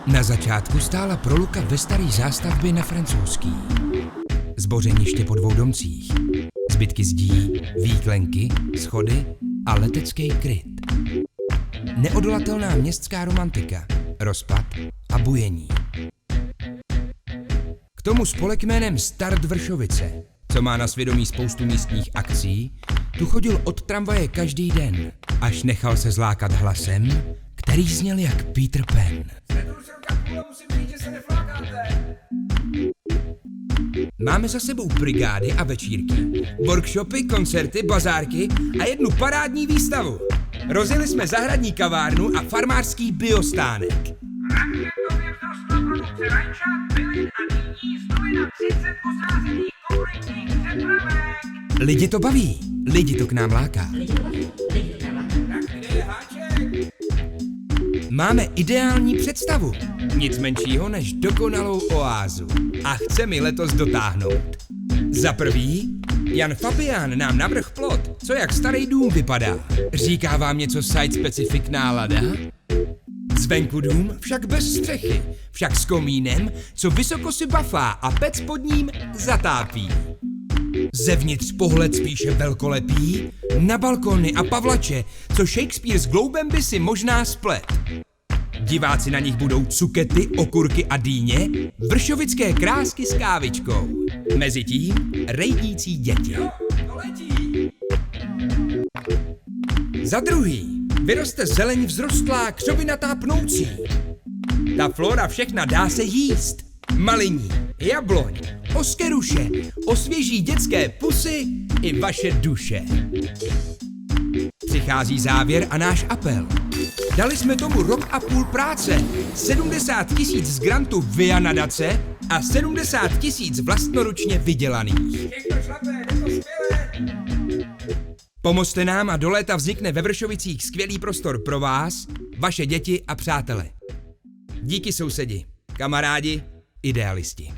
Na začátku stála proluka ve staré zástavbě na Francouzský. Zbořeniště po 2 domcích, zbytky zdí, výklenky, schody a letecký kryt. Neodolatelná městská romantika, rozpad a bujení. K tomu spolek jménem Start Vršovice, co má na svědomí spoustu místních akcí, tu chodil od tramvaje každý den, až nechal se zlákat hlasem, který zněl jak Peter Pan. Máme za sebou brigády a večírky, workshopy, koncerty, bazárky a jednu parádní výstavu. Rozjeli jsme zahradní kavárnu a farmářský biostánek. Raketově vzrostla produkce rajčat, bylin a nyní stojí na 30 osázených komunitních přepravek. Lidi to baví, lidi to k nám láká. Tak kde je háček? Máme ideální představu, nic menšího než dokonalou oázu. A chceme ji letos dotáhnout. Za prvý, Jan Fabián nám navrhl plot, co jak starý dům vypadá. Říká vám něco site-specific nálada? Zvenku dům, však bez střechy, však s komínem, co vysoko si bafá a pec pod ním zatápí. Zevnitř pohled spíše velkolepý, na balkony a pavlače, co Shakespeare s Gloubem by si možná splet. Diváci na nich budou cukety, okurky a dýně, vršovické krásky s kávičkou. Mezitím rejdící děti. Za druhý, vyroste zeleň vzrostlá, křovinatá pnoucí. Ta flora všechna dá se jíst. Maliní, jabloň, oskeruše, osvěží dětské pusy i vaše duše. Přichází závěr a náš apel. Dali jsme tomu 1,5 roku práce, 70 000 z grantu via nadace a 70 000 vlastnoručně vydělaných. Pomozte nám a do léta vznikne ve Vršovicích skvělý prostor pro vás, vaše děti a přátele. Díky sousedi, kamarádi, idealisti.